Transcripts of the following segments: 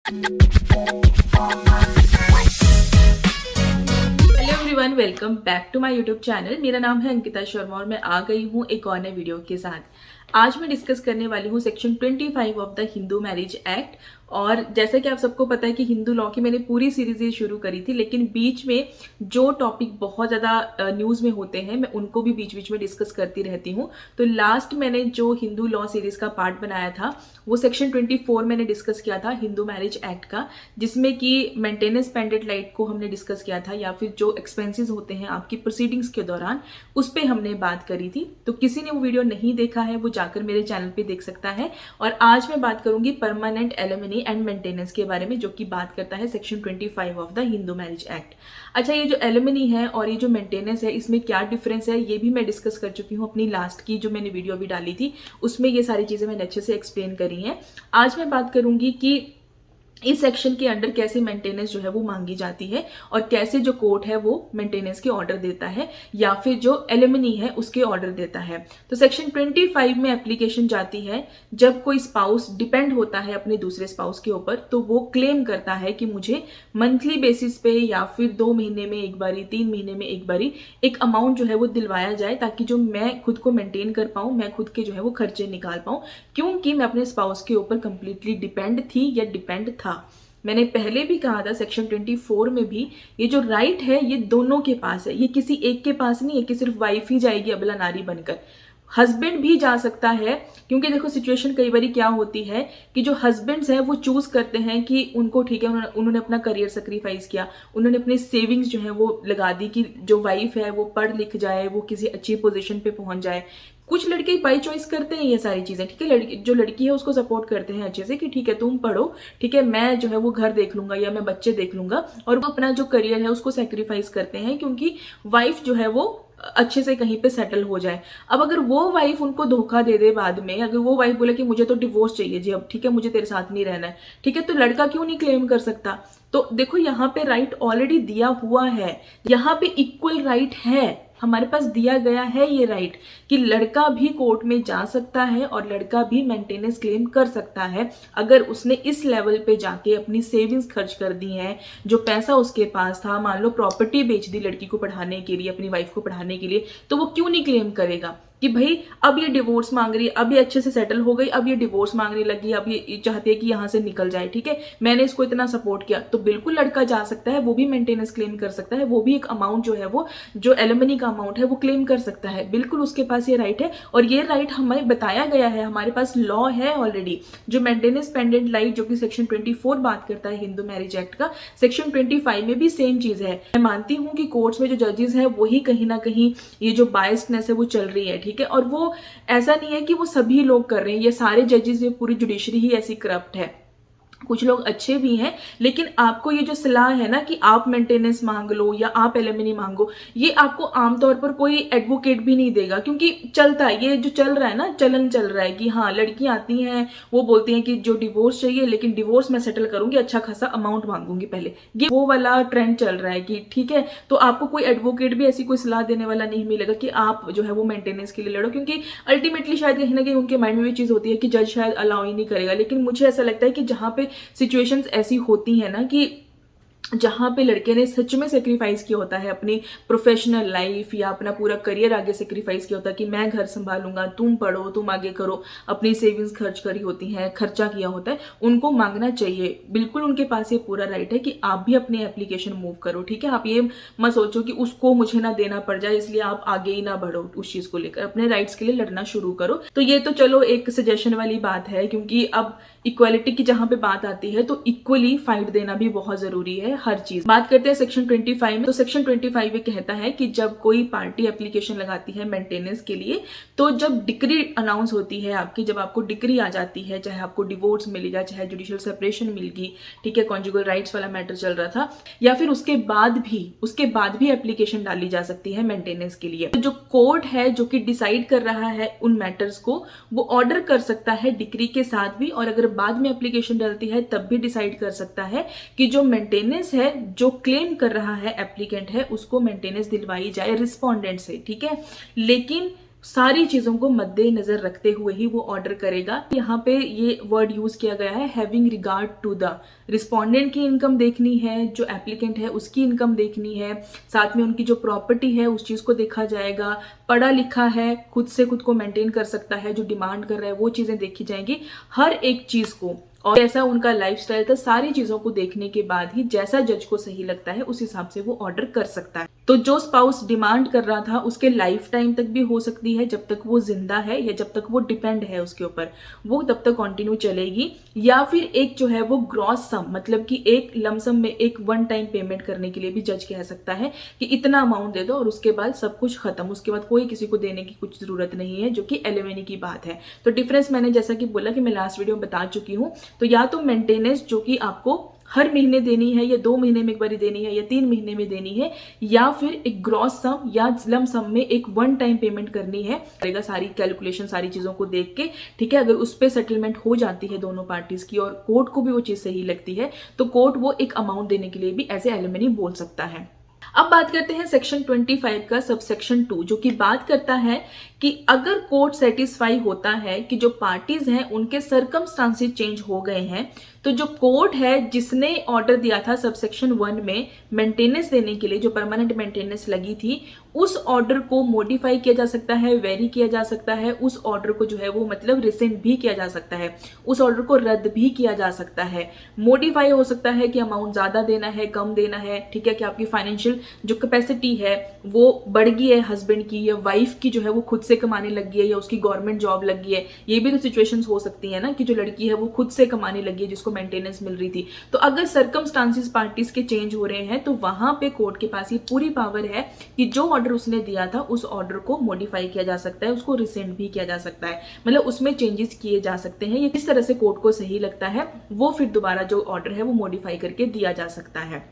Hello everyone, welcome back to my YouTube channel. मेरा नाम है अंकिता शर्मा और मैं आ गई हूँ एक और नए वीडियो के साथ। आज मैं डिस्कस करने वाली हूँ section 25 of the Hindu marriage act. और जैसा कि आप सबको पता है कि हिंदू लॉ की मैंने पूरी सीरीज ये शुरू करी थी, लेकिन बीच में जो टॉपिक बहुत ज़्यादा न्यूज़ में होते हैं मैं उनको भी बीच बीच में डिस्कस करती रहती हूँ। तो लास्ट मैंने जो हिंदू लॉ सीरीज का पार्ट बनाया था वो सेक्शन 24 मैंने डिस्कस किया था हिंदू मैरिज एक्ट का, जिसमें कि मेंटेनेंस पेंडेंट लाइट को हमने डिस्कस किया था, या फिर जो एक्सपेंसेस होते हैं आपकी प्रोसीडिंग्स के दौरान उस पर हमने बात करी थी। तो किसी ने वो वीडियो नहीं देखा है वो जाकर मेरे चैनल पे देख सकता है। और आज मैं बात करूंगी परमानेंट एलिमनी एंड मेंटेनेंस के बारे में, जो कि बात करता है section 25 of the Hindu marriage act. अच्छा, ये जो एलिमनी है और ये जो मेंटेनेंस है इसमें क्या डिफरेंस है ये भी मैं डिस्कस कर चुकी हूँ अपनी लास्ट की जो मैंने वीडियो अभी डाली थी, उसमें ये सारी चीजें मैंने अच्छे से एक्सप्लेन करी हैं। आज मैं बात करूंगी कि इस सेक्शन के अंडर कैसे मेंटेनेंस जो है वो मांगी जाती है और कैसे जो कोर्ट है वो मेंटेनेंस के ऑर्डर देता है या फिर जो एलिमनी है उसके ऑर्डर देता है। तो सेक्शन 25 में एप्लीकेशन जाती है जब कोई स्पाउस डिपेंड होता है अपने दूसरे स्पाउस के ऊपर, तो वो क्लेम करता है कि मुझे मंथली बेसिस पे या फिर 2 महीने में एक बारी, 3 महीने में एक बारी एक अमाउंट जो है वो दिलवाया जाए, ताकि जो मैं खुद को मेंटेन कर पाऊँ, मैं खुद के जो है वो खर्चे निकाल पाऊँ, क्योंकि मैं अपने स्पाउस के ऊपर कंप्लीटली डिपेंड थी या डिपेंड था। मैंने पहले भी कहा था सेक्शन 24 में भी ये जो राइट है ये दोनों के पास है, ये किसी एक के पास नहीं है कि सिर्फ वाइफ ही जाएगी अबला नारी बनकर। हस्बैंड भी जा सकता है, क्योंकि देखो सिचुएशन कई बार क्या होती है कि जो हस्बैंड्स हैं वो चूज करते हैं कि उनको ठीक है, उन्होंने अपना करियर सेक्रीफाइस किया, उन्होंने अपनी सेविंग्स जो है वो लगा दी कि जो वाइफ है वो पढ़ लिख जाए, वो किसी अच्छी पोजीशन पे पहुंच जाए। कुछ लड़के बाई चॉइस करते हैं ये सारी चीजें, ठीक है, जो लड़की है उसको सपोर्ट करते हैं अच्छे से कि ठीक है तुम पढ़ो, ठीक है, मैं जो है वो घर देख लूंगा या मैं बच्चे देख लूंगा, और वो अपना जो करियर है उसको सेक्रीफाइस करते हैं क्योंकि वाइफ जो है वो अच्छे से कहीं पे सेटल हो जाए। अब अगर वो वाइफ उनको धोखा दे दे बाद में, अगर वो वाइफ बोले कि मुझे तो डिवोर्स चाहिए जी, अब ठीक है मुझे तेरे साथ नहीं रहना है, ठीक है, तो लड़का क्यों नहीं क्लेम कर सकता? तो देखो यहाँ पे राइट ऑलरेडी दिया हुआ है, यहाँ पे इक्वल राइट है, हमारे पास दिया गया है ये राइट कि लड़का भी कोर्ट में जा सकता है और लड़का भी मेंटेनेंस क्लेम कर सकता है अगर उसने इस लेवल पे जाके अपनी सेविंग्स खर्च कर दी हैं, जो पैसा उसके पास था, मान लो प्रॉपर्टी बेच दी लड़की को पढ़ाने के लिए, अपनी वाइफ को पढ़ाने के लिए, तो वो क्यों नहीं क्लेम करेगा कि भाई अब ये डिवोर्स मांग रही है, अब ये अच्छे से सेटल हो गई, अब ये डिवोर्स मांगने लगी, अब ये चाहती है कि यहाँ से निकल जाए, ठीक है, मैंने इसको इतना सपोर्ट किया, तो बिल्कुल लड़का जा सकता है, वो भी मेंटेनेंस क्लेम कर सकता है, वो भी एक अमाउंट जो है वो जो एलिमनी का अमाउंट है वो क्लेम कर सकता है, बिल्कुल उसके पास ये राइट है। और ये राइट हमें बताया गया है, हमारे पास लॉ है ऑलरेडी, जो मेंटेनेंस पेंडेंट लाइट जो कि सेक्शन 24 बात करता है हिंदू मैरिज एक्ट का, सेक्शन 25 में भी सेम चीज है। मैं मानती हूँ कि कोर्ट्स में जो जजेस है वही कहीं ना कहीं ये जो बायस्डनेस है वो चल रही है, ठीक है, और वो ऐसा नहीं है कि वो सभी लोग कर रहे हैं, ये सारे जजेस, ये पूरी जुडिशरी ही ऐसी करप्ट है, कुछ लोग अच्छे भी हैं, लेकिन आपको ये जो सलाह है ना कि आप मेंटेनेंस मांग लो या आप एलिमनी मांगो, ये आपको आमतौर पर कोई एडवोकेट भी नहीं देगा, क्योंकि चलता है, ये जो चल रहा है ना, चलन चल रहा है कि हाँ लड़कियां आती हैं वो बोलती हैं कि जो डिवोर्स चाहिए, लेकिन डिवोर्स मैं सेटल करूंगी, अच्छा खासा अमाउंट मांगूंगी पहले, ये वो वाला ट्रेंड चल रहा है कि ठीक है, तो आपको कोई एडवोकेट भी ऐसी कोई सलाह देने वाला नहीं मिलेगा कि आप जो है वो मेंटेनेंस के लिए लड़ो, क्योंकि अल्टीमेटली शायद कहीं ना कहीं उनके माइंड में भी चीज होती है कि जज शायद अलाउ ही नहीं करेगा। लेकिन मुझे ऐसा लगता है कि जहां पे सिचुएशंस ऐसी होती है ना कि जहां पे लड़के ने सच में सेक्रीफाइस किया होता है अपनी प्रोफेशनल लाइफ या अपना पूरा करियर आगे सेक्रीफाइस किया होता है कि मैं घर संभालूंगा, तुम पढ़ो, तुम आगे करो, अपनी सेविंग्स खर्च करी होती हैं, खर्चा किया होता है, उनको मांगना चाहिए, बिल्कुल उनके पास ये पूरा राइट है कि आप भी अपनी एप्लीकेशन मूव करो, ठीक है, आप ये मत सोचो कि उसको मुझे ना देना पड़ जाए इसलिए आप आगे ही ना बढ़ो, उस चीज को लेकर अपने राइट्स के लिए लड़ना शुरू करो। तो ये तो चलो एक सजेशन वाली बात है, क्योंकि अब इक्वालिटी की जहां पे बात आती है तो इक्वली फाइट देना भी बहुत जरूरी है हर चीज। बात करते हैं सेक्शन 25 में, तो सेक्शन 25 ये कहता है कि जब कोई पार्टी एप्लीकेशन लगाती है मेंटेनेंस के लिए, तो जब डिक्री अनाउंस होती है आपकी, जब आपको डिक्री आ जाती है, चाहे आपको डिवोर्स मिलेगा, चाहे जुडिशियल सेपरेशन मिल गई, ठीक है, कॉन्जुगल राइट्स वाला मैटर चल रहा था, या फिर उसके बाद भी एप्लीकेशन डाली जा सकती है मेंटेनेंस के लिए। तो जो कोर्ट है जो कि डिसाइड कर रहा है उन मैटर्स को, वो ऑर्डर कर सकता है डिक्री के साथ भी, और अगर बाद में एप्लीकेशन डलती है तब भी डिसाइड कर सकता है कि जो मेंटेनेंस है जो क्लेम कर रहा है एप्लीकेंट है उसको मेंटेनेंस दिलवाई जाए रिस्पोंडेंट से, ठीक है। लेकिन सारी चीजों को मद्देनजर रखते हुए ही वो ऑर्डर करेगा। यहाँ पे ये वर्ड यूज किया गया है having regard to the, respondent की इनकम देखनी है, जो एप्लीकेंट है उसकी इनकम देखनी है, साथ में उनकी जो प्रॉपर्टी है उस चीज को देखा जाएगा, पढ़ा लिखा है, खुद से खुद को मेंटेन कर सकता है, जो डिमांड कर रहा है वो चीजें देखी जाएंगी, हर एक चीज को, और जैसा उनका लाइफस्टाइल था, सारी चीजों को देखने के बाद ही जैसा जज को सही लगता है उस हिसाब से वो ऑर्डर कर सकता है। तो जो स्पाउस डिमांड कर रहा था उसके लाइफ टाइम तक भी हो सकती है, जब तक वो जिंदा है या जब तक वो डिपेंड है उसके ऊपर, वो तब तक कंटिन्यू चलेगी। या फिर एक जो है वो ग्रॉस सम, मतलब कि एक लमसम में एक वन टाइम पेमेंट करने के लिए भी जज कह सकता है कि इतना अमाउंट दे दो और उसके बाद सब कुछ खत्म, उसके बाद कोई किसी को देने की कुछ जरूरत नहीं है, जो कि एलिमनी की बात है। तो डिफरेंस मैंने जैसा कि बोला कि मैं लास्ट वीडियो में बता चुकी हूँ। तो या तो मेंटेनेंस जो कि आपको हर महीने देनी है, या 2 महीने में एक बार देनी है, या 3 महीने में देनी है, या फिर एक ग्रॉस सम या लम सम में एक वन टाइम पेमेंट करनी है, करेगा सारी कैलकुलेशन सारी चीजों को देख के, ठीक है। अगर उस पर सेटलमेंट हो जाती है दोनों पार्टीज की और कोर्ट को भी वो चीज सही लगती है, तो कोर्ट वो एक अमाउंट देने के लिए भी एज ए एलिमनी बोल सकता है। अब बात करते हैं सेक्शन 25 का सबसेक्शन 2, जो कि बात करता है कि अगर कोर्ट सेटिस्फाई होता है कि जो पार्टीज हैं उनके सर्कमस्टांसेस चेंज हो गए हैं, तो जो कोर्ट है जिसने ऑर्डर दिया था सबसेक्शन 1 में मेंटेनेंस देने के लिए, जो परमानेंट मेंटेनेंस लगी थी, उस ऑर्डर को मॉडिफाई किया जा सकता है, वेरी किया जा सकता है, उस ऑर्डर को जो है वो मतलब रिसेंड भी किया जा सकता है, उस ऑर्डर को रद्द भी किया जा सकता है। मॉडिफाई हो सकता है कि अमाउंट ज्यादा देना है, कम देना है, ठीक है, कि आपकी फाइनेंशियल जो कैपेसिटी है वो बढ़ गई है हस्बैंड की, या वाइफ की जो है वो खुद से कमाने लग गई है, या उसकी गवर्नमेंट जॉब लग गई है। ये भी तो सिचुएशंस हो सकती है ना, कि जो लड़की है वो खुद से कमाने लगी है जिसको मेंटेनेंस मिल रही थी। तो अगर सर्कमस्टांसेस पार्टीज के चेंज हो रहे हैं, तो वहां पे कोर्ट के पास ये पूरी पावर है कि जो ऑर्डर उसने दिया था उस ऑर्डर को मॉडिफाई किया जा सकता है, उसको रिसेंड भी किया जा सकता है, मतलब उसमें चेंजेस किए जा सकते हैं। ये किस तरह से कोर्ट को सही लगता है वो फिर दोबारा जो ऑर्डर है वो मॉडिफाई करके दिया जा सकता है।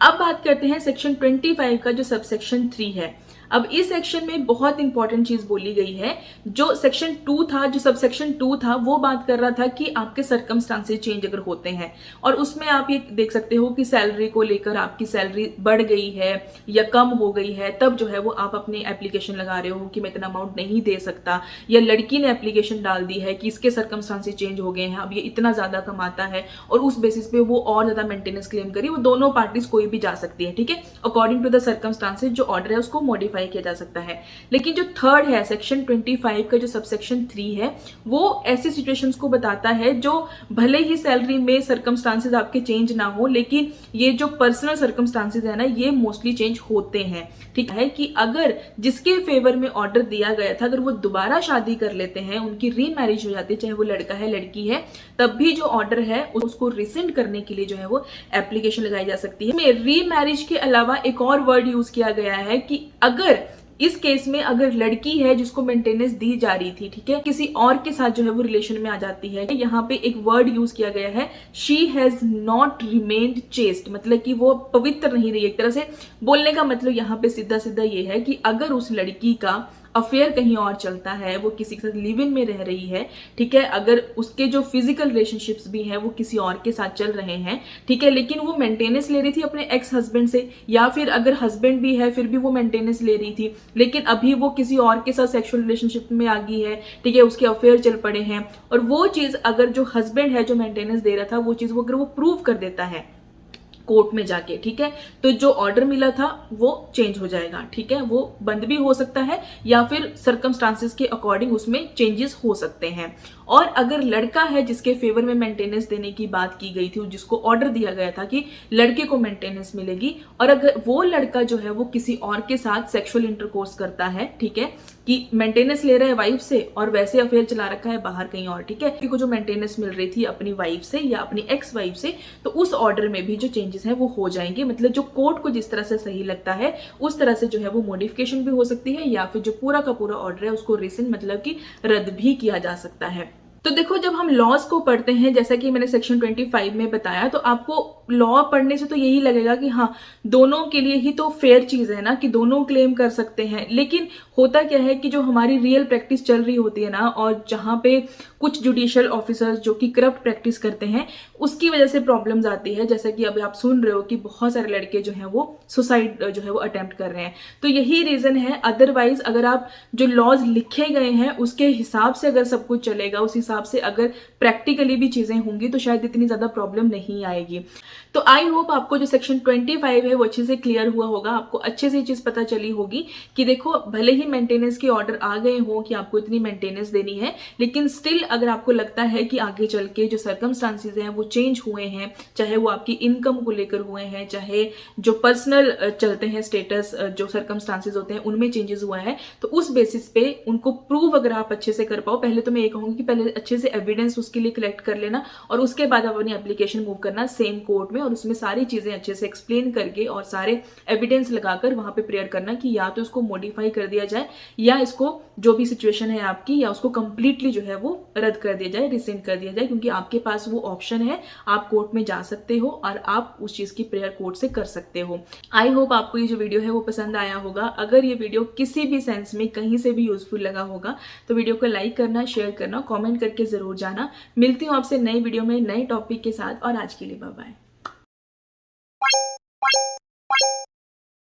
अब बात करते हैं सेक्शन 25 का जो सबसेक्शन 3 है। अब इस सेक्शन में बहुत इंपॉर्टेंट चीज बोली गई है। जो सेक्शन 2 था, जो सबसेक्शन 2 था, वो बात कर रहा था कि आपके सर्कमस्टांसेस चेंज अगर होते हैं, और उसमें आप ये देख सकते हो कि सैलरी को लेकर आपकी सैलरी बढ़ गई है या कम हो गई है, तब जो है वो आप अपनी एप्लीकेशन लगा रहे हो कि मैं इतना अमाउंट नहीं दे सकता, या लड़की ने एप्लीकेशन डाल दी है कि इसके सर्कमस्टांसेस चेंज हो गए हैं, अब ये इतना ज्यादा कमाता है, और उस बेसिस पे वो और ज्यादा मेंटेनेंस क्लेम करी, वो दोनों पार्टीज कोई भी जा सकती है, ठीक है। अकॉर्डिंग टू द सर्कमस्टांसेस जो ऑर्डर है उसको मॉडिफाई किया जा सकता है। लेकिन जो थर्ड है सेक्शन 25 का जो सबसेक्शन 3 है, वो ऐसी सिचुएशंस को बताता है जो भले ही सैलरी में सर्कमस्टांसेस आपके चेंज ना हो, लेकिन ये जो पर्सनल सर्कमस्टांसेस है ना, ये मोस्टली चेंज होते हैं, ठीक है। कि अगर जिसके फेवर में ऑर्डर दिया गया था, अगर वो दोबारा शादी कर लेते हैं, उनकी रीमैरिज हो जाती है, चाहे वो लड़का है लड़की है, तब भी जो ऑर्डर है उसको रिसेंड करने के लिए जो है वो एप्लीकेशन लगाई जा सकती है। रीमैरिज के अलावा एक और वर्ड यूज किया गया है कि अगर इस केस में अगर लड़की है जिसको मेंटेनेंस दी जा रही थी, ठीक है, किसी और के साथ जो है वो रिलेशन में आ जाती है, यहाँ पे एक वर्ड यूज किया गया है, she has not remained chest, मतलब कि वो पवित्र नहीं रही। एक तरह से बोलने का मतलब यहाँ पे सीधा सीधा ये है कि अगर उस लड़की का अफेयर कहीं और चलता है, वो किसी के साथ लिव इन में रह रही है, ठीक है, अगर उसके जो फिजिकल रिलेशनशिप्स भी हैं वो किसी और के साथ चल रहे हैं, ठीक है, लेकिन वो मेंटेनेंस ले रही थी अपने एक्स हस्बैंड से, या फिर अगर हस्बैंड भी है फिर भी वो मेंटेनेंस ले रही थी, लेकिन अभी वो किसी और के साथ सेक्सुअल रिलेशनशिप में आ गई है, ठीक है, उसके अफेयर चल पड़े हैं, और वो चीज अगर जो हस्बैंड है जो मेंटेनेंस दे रहा था, वो चीज वो अगर वो प्रूव कर देता है कोर्ट में जाके, ठीक है, तो जो ऑर्डर मिला था वो चेंज हो जाएगा, ठीक है, वो बंद भी हो सकता है या फिर सर्कमस्टांसेस के अकॉर्डिंग उसमें चेंजेस हो सकते हैं। और अगर लड़का है जिसके फेवर में मेंटेनेंस देने की बात की गई थी, जिसको ऑर्डर दिया गया था कि लड़के को मेंटेनेंस मिलेगी, और अगर वो लड़का जो है वो किसी और के साथ सेक्सुअल इंटरकोर्स करता है, ठीक है, कि मेंटेनेंस ले रहा है वाइफ से और वैसे अफेयर चला रखा है बाहर कहीं और, ठीक है, क्योंकि जो मेंटेनेंस मिल रही थी अपनी वाइफ से या अपनी एक्स वाइफ से, तो उस ऑर्डर में भी जो चेंजेस हैं वो हो जाएंगे। मतलब जो कोर्ट को जिस तरह से सही लगता है उस तरह से जो है वो मॉडिफिकेशन भी हो सकती है, या फिर जो पूरा का पूरा ऑर्डर है उसको रिसेंड मतलब कि रद्द भी किया जा सकता है। तो देखो, जब हम लॉज को पढ़ते हैं, जैसा कि मैंने सेक्शन 25 में बताया, तो आपको लॉ पढ़ने से तो यही लगेगा कि हाँ, दोनों के लिए ही तो फेयर चीज है ना, कि दोनों क्लेम कर सकते हैं। लेकिन होता क्या है कि जो हमारी रियल प्रैक्टिस चल रही होती है ना, और जहाँ पे कुछ जुडिशियल ऑफिसर्स जो कि करप्ट प्रैक्टिस करते हैं, उसकी वजह से प्रॉब्लम्स आती है। जैसा कि अभी आप सुन रहे हो कि बहुत सारे लड़के जो हैं वो सुसाइड जो है वो अटेम्प्ट कर रहे हैं। तो यही रीजन है। अदरवाइज अगर आप जो लॉज लिखे गए हैं उसके हिसाब से अगर सब कुछ चलेगा, उस हिसाब से अगर प्रैक्टिकली भी चीजें होंगी, तो शायद इतनी ज्यादा प्रॉब्लम नहीं आएगी। तो आई होप आपको जो सेक्शन 25 है वो अच्छे से क्लियर हुआ होगा, आपको अच्छे से ये चीज पता चली होगी कि देखो, भले ही मेंटेनेंस के ऑर्डर आ गए हो कि आपको इतनी मेंटेनेंस देनी है, लेकिन स्टिल अगर आपको लगता है कि आगे चल के जो सर्कमस्टांसेस हैं वो चेंज हुए हैं, चाहे वो आपकी इनकम को लेकर हुए हैं, चाहे जो पर्सनल चलते हैं स्टेटस, जो सर्कमस्टांसेस होते हैं उनमें चेंजेस हुआ है, तो उस बेसिस पे उनको प्रूव अगर आप अच्छे से कर पाओ, पहले तो मैं ये कहूंगी कि पहले अच्छे से एविडेंस उसके लिए कलेक्ट कर लेना, और उसके बाद आप अपनी एप्लीकेशन मूव करना सेम कोर्ट में, और उसमें सारी चीजें अच्छे से एक्सप्लेन करके और सारे एविडेंस लगाकर वहां पे प्रेयर करना कि या तो इसको मॉडिफाई कर दिया जाए, या इसको जो भी सिचुएशन है आपकी, या उसको कंप्लीटली जो है वो रद्द कर दिया जाए, रिसेंड कर दिया जाए, क्योंकि आपके पास वो ऑप्शन है, आप कोर्ट में जा सकते हो और आप उस चीज की प्रेयर कोर्ट से कर सकते हो। आई होप आपको ये जो वीडियो है वो पसंद आया होगा। अगर ये वीडियो किसी भी सेंस में कहीं से भी यूजफुल लगा होगा तो वीडियो को लाइक करना, शेयर करना, कॉमेंट करके जरूर जाना। मिलती हूँ आपसे नई वीडियो में नए टॉपिक के साथ, और आज के लिए बाय बाय।